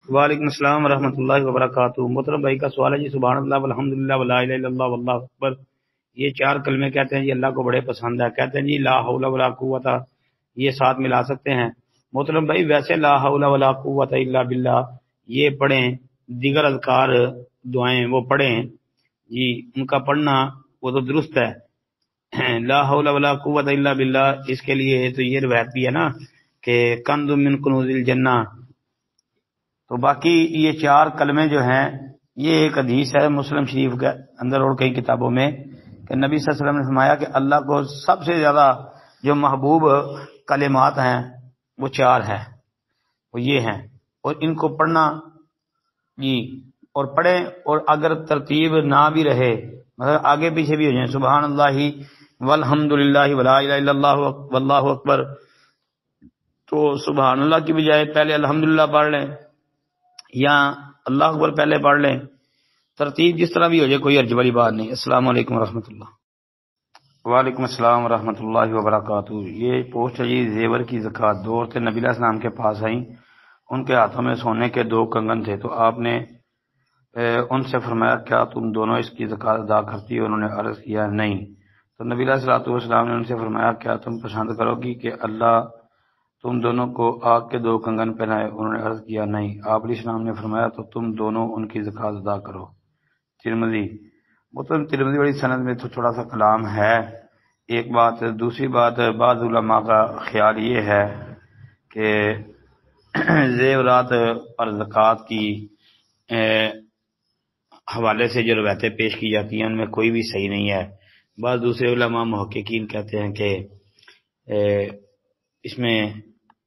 وعلیکم السلام ورحمۃ اللہ وبرکاتہ۔ محترم بھائی کا سوال ہے جی، سبحان اللہ والحمدللہ ولا الہ الا اللہ واللہ اکبر، یہ چار کلمے کہتے ہیں جی اللہ کو بڑے پسند ہے، کہتے ہیں جی لا حول ولا قوت، یہ ساتھ ملا سکتے ہیں؟ محترم بھائی ویسے لا حول ولا قوت الا باللہ یہ پڑھیں، دیگر اذکار دعائیں وہ پڑھیں جی، ان کا پڑھنا وہ تو درست ہے۔ لا حول ولا قوت الا باللہ، اس کے لیے تو یہ روایت بھی ہے نا کہ کنز من کنوز الجنہ۔ تو باقی یہ چار کلمے جو ہیں، یہ ایک حدیث ہے مسلم شریف کے اندر اور کئی کتابوں میں کہ نبی صلی اللہ علیہ وسلم نے فرمایا کہ اللہ کو سب سے زیادہ جو محبوب کلمات ہیں وہ چار ہیں، وہ یہ ہیں، اور ان کو پڑھنا جی، اور پڑھیں، اور اگر ترتیب نہ بھی رہے، مطلب آگے پیچھے بھی ہو جائیں، سبحان اللہ والحمدللہ ولا الہ الا اللہ واللہ اکبر، تو سبحان اللہ کی بجائے پہلے الحمدللہ پڑھ لیں یا اللہ اکبر پہلے پڑھ لیں، ترتیب جس طرح بھی ہو جائے، کوئی حرج والی بات نہیں۔ السلام علیکم ورحمۃ اللہ۔ وعلیکم السلام ورحمۃ اللہ وبرکاتہ۔ یہ پوسٹ ہے جی، زیور کی زکوٰۃ۔ دو عورتیں نبی علیہ السلام کے پاس آئیں، ان کے ہاتھوں میں سونے کے 2 کنگن تھے، تو آپ نے ان سے فرمایا کیا تم دونوں اس کی زکوٰۃ ادا کرتی ہو؟ انہوں نے عرض کیا نہیں۔ تو نبی علیہ السلام نے ان سے فرمایا کیا تم پسند کرو گی کہ اللہ تم دونوں کو آگ کے 2 کنگن پہنائے؟ انہوں نے عرض کیا نہیں۔ آپ علیہ السلام نے فرمایا تو تم دونوں ان کی زکوٰۃ ادا کرو۔ ترمذی۔ مطلب ترمذی والی سند میں تو تھوڑا سا کلام ہے، ایک بات۔ دوسری بات، بعض علماء کا خیال یہ ہے کہ زیورات پر زکوٰۃ کی حوالے سے جو روایتیں پیش کی جاتی ہیں ان میں کوئی بھی صحیح نہیں ہے۔ بعض دوسرے علماء محققین کہتے ہیں کہ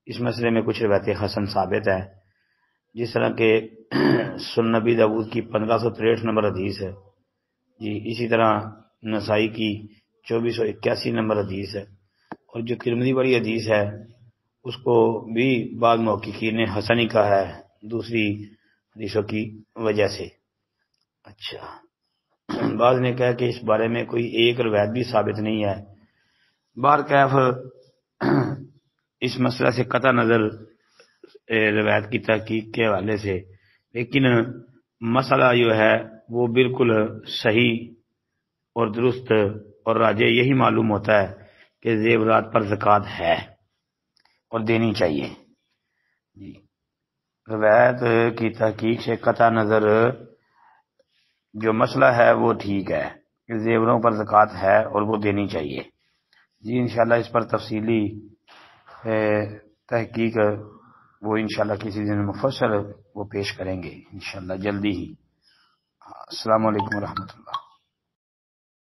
اس مسئلے میں کچھ روایتیں حسن ثابت ہے، جس طرح کہ سنن نبی داؤد کی 1563 نمبر حدیث ہے جی، اسی طرح نسائی کی 2481 نمبر حدیث ہے، اور جو ترمذی والی حدیث ہے اس کو بھی بعض محققین نے حسن ہی کہا ہے دوسری حدیثوں کی وجہ سے۔ اچھا، بعض نے کہا کہ اس بارے میں کوئی ایک روایت بھی ثابت نہیں ہے۔ بہرکیف اس مسئلہ سے قطع نظر روایت کی تحقیق کے حوالے سے، لیکن مسئلہ جو ہے وہ بالکل صحیح اور درست اور راجح یہی معلوم ہوتا ہے کہ زیورات پر زکوٰۃ ہے اور دینی چاہیے جی۔ روایت کی تحقیق سے قطع نظر جو مسئلہ ہے وہ ٹھیک ہے کہ زیوروں پر زکوٰۃ ہے اور وہ دینی چاہیے جی۔ انشاءاللہ اس پر تفصیلی تحقیق وہ انشاءاللہ کسی دن مفصل وہ پیش کریں گے انشاءاللہ جلدی ہی۔ السلام علیکم ورحمۃ اللہ۔